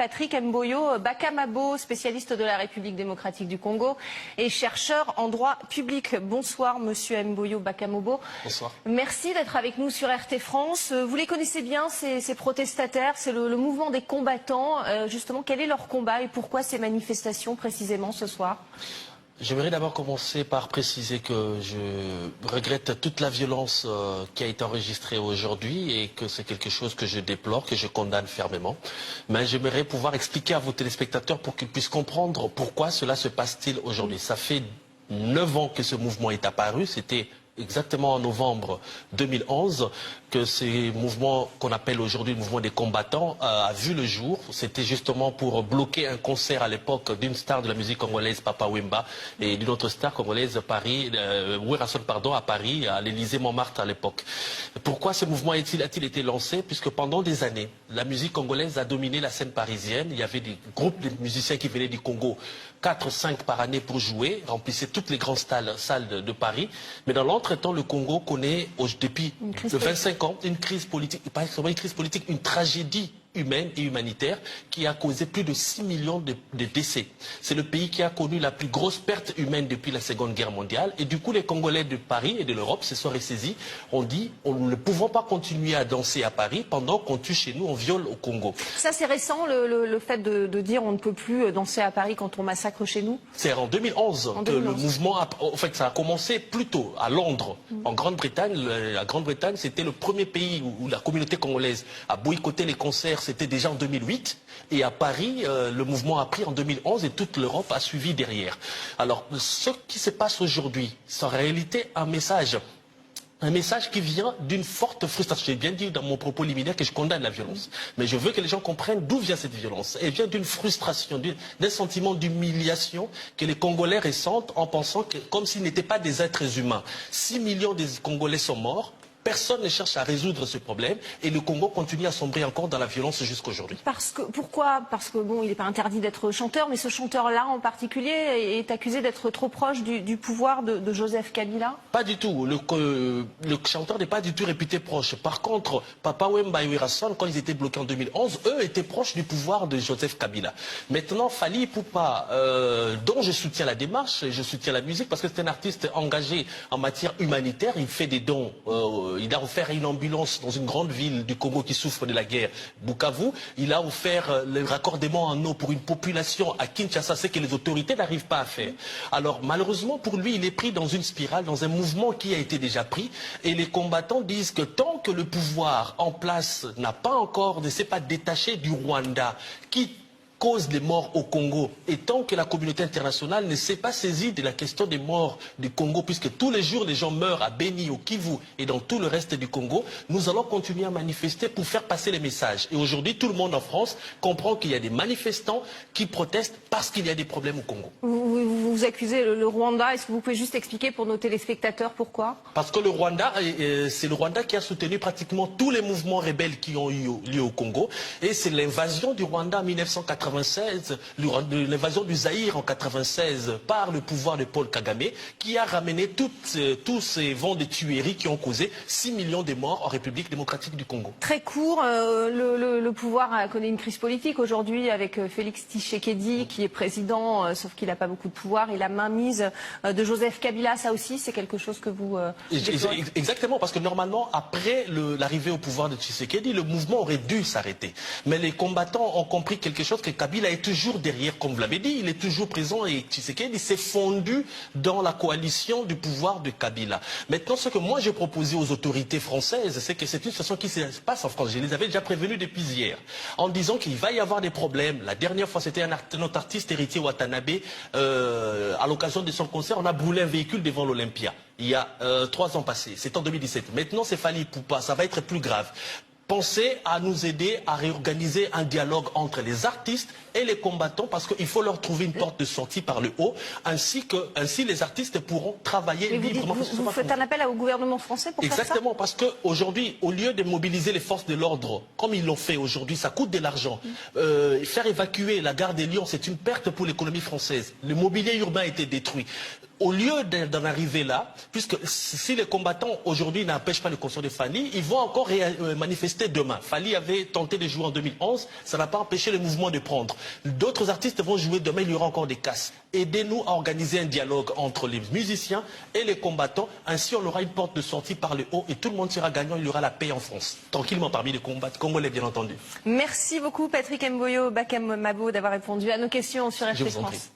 Patrick Mboyo Bakamabo, spécialiste de la République démocratique du Congo et chercheur en droit public. Bonsoir Monsieur Mboyo Bakamabo. Bonsoir. Merci d'être avec nous sur RT France. Vous les connaissez bien, ces protestataires, c'est le mouvement des combattants. Justement, quel est leur combat et pourquoi ces manifestations précisément ce soir? J'aimerais d'abord commencer par préciser que je regrette toute la violence qui a été enregistrée aujourd'hui et que c'est quelque chose que je déplore, que je condamne fermement. Mais j'aimerais pouvoir expliquer à vos téléspectateurs pour qu'ils puissent comprendre pourquoi cela se passe-t-il aujourd'hui. Ça fait 9 ans que ce mouvement est apparu, c'était exactement en novembre 2011 que ce mouvement qu'on appelle aujourd'hui le mouvement des combattants a vu le jour. C'était justement pour bloquer un concert à l'époque d'une star de la musique congolaise, Papa Wemba, et d'une autre star congolaise, Werrason, à Paris, à l'Élysée Montmartre à l'époque. Pourquoi ce mouvement a-t-il été lancé? Puisque pendant des années, la musique congolaise a dominé la scène parisienne. Il y avait des groupes de musiciens qui venaient du Congo, 4-5 par année pour jouer, remplissaient toutes les grandes salles de Paris. Mais dans l'entretemps, le Congo connaît depuis 25 ans une crise politique, pas seulement une crise politique, une tragédie humaine et humanitaire qui a causé plus de 6 millions de décès. C'est le pays qui a connu la plus grosse perte humaine depuis la Seconde Guerre mondiale. Et du coup, les Congolais de Paris et de l'Europe se sont ressaisis. On dit, nous ne pouvons pas continuer à danser à Paris pendant qu'on tue chez nous, on viole au Congo. Ça, c'est récent, le fait de dire on ne peut plus danser à Paris quand on massacre chez nous? C'est en 2011 que le mouvement en fait, ça a commencé plus tôt, à Londres, en Grande-Bretagne. La Grande-Bretagne, c'était le premier pays où la communauté congolaise a boycotté les concerts. C'était déjà en 2008 et à Paris, le mouvement a pris en 2011 et toute l'Europe a suivi derrière. Alors, ce qui se passe aujourd'hui, c'est en réalité un message qui vient d'une forte frustration. J'ai bien dit dans mon propos liminaire que je condamne la violence. Mais je veux que les gens comprennent d'où vient cette violence. Elle vient d'une frustration, d'un sentiment d'humiliation que les Congolais ressentent en pensant que, comme s'ils n'étaient pas des êtres humains. 6 millions de Congolais sont morts. Personne ne cherche à résoudre ce problème et le Congo continue à sombrer encore dans la violence jusqu'aujourd'hui. Pourquoi? Parce que bon, il n'est pas interdit d'être chanteur, mais ce chanteur-là en particulier est accusé d'être trop proche du pouvoir de Joseph Kabila? Pas du tout. Le chanteur n'est pas du tout réputé proche. Par contre, Papa Wemba et Werrason, quand ils étaient bloqués en 2011, eux étaient proches du pouvoir de Joseph Kabila. Maintenant, Fally Ipupa, dont je soutiens la démarche, je soutiens la musique, parce que c'est un artiste engagé en matière humanitaire, il fait des dons. Il a offert une ambulance dans une grande ville du Congo qui souffre de la guerre, Bukavu. Il a offert le raccordement en eau pour une population à Kinshasa, ce que les autorités n'arrivent pas à faire. Alors malheureusement pour lui, il est pris dans une spirale, dans un mouvement qui a été déjà pris. Et les combattants disent que tant que le pouvoir en place ne s'est pas détaché du Rwanda, qui cause des morts au Congo, et tant que la communauté internationale ne s'est pas saisie de la question des morts du Congo, puisque tous les jours les gens meurent à Beni, au Kivu et dans tout le reste du Congo, nous allons continuer à manifester pour faire passer les messages. Et aujourd'hui, tout le monde en France comprend qu'il y a des manifestants qui protestent parce qu'il y a des problèmes au Congo. Vous accusez le Rwanda, est-ce que vous pouvez juste expliquer pour nos téléspectateurs pourquoi? Parce que le Rwanda, c'est le Rwanda qui a soutenu pratiquement tous les mouvements rebelles qui ont eu lieu au Congo, et c'est l'invasion du Rwanda en 1996, l'invasion du Zaïre en 1996 par le pouvoir de Paul Kagame qui a ramené tous ces vents de tueries qui ont causé 6 millions de morts en République démocratique du Congo. Très court, le pouvoir connaît une crise politique aujourd'hui avec Félix Tshisekedi qui est président, sauf qu'il n'a pas beaucoup de pouvoir, et la mainmise de Joseph Kabila, ça aussi c'est quelque chose que vous... Exactement, parce que normalement, après l'arrivée au pouvoir de Tshisekedi, le mouvement aurait dû s'arrêter. Mais les combattants ont compris quelque chose, que Kabila est toujours derrière, comme vous l'avez dit, il est toujours présent, et Tshisekedi s'est fondu dans la coalition du pouvoir de Kabila. Maintenant, ce que moi j'ai proposé aux autorités françaises, c'est que c'est une situation qui se passe en France. Je les avais déjà prévenus depuis hier, en disant qu'il va y avoir des problèmes. La dernière fois, c'était notre artiste héritier Watanabe, à l'occasion de son concert, on a brûlé un véhicule devant l'Olympia. Il y a 3 ans passés, c'est en 2017. Maintenant, c'est Fally Ipupa, ça va être plus grave. Pensez à nous aider à réorganiser un dialogue entre les artistes et les combattants, parce qu'il faut leur trouver une porte de sortie par le haut, ainsi les artistes pourront travailler librement. Vous faites un appel au gouvernement français pour faire ça? Exactement, parce qu'aujourd'hui, au lieu de mobiliser les forces de l'ordre, comme ils l'ont fait aujourd'hui, ça coûte de l'argent. Faire évacuer la gare des Lions, c'est une perte pour l'économie française. Le mobilier urbain a été détruit. au lieu d'en arriver là, puisque si les combattants aujourd'hui n'empêchent pas le concert de Fally, ils vont encore manifester demain. Fally avait tenté de jouer en 2011, ça n'a pas empêché le mouvement de prendre. D'autres artistes vont jouer demain, il y aura encore des casses. Aidez-nous à organiser un dialogue entre les musiciens et les combattants. Ainsi, on aura une porte de sortie par le haut et tout le monde sera gagnant. Il y aura la paix en France. Tranquillement parmi les combattants congolais, bien entendu. Merci beaucoup Patrick Mboyo Bakamabo d'avoir répondu à nos questions sur RT France.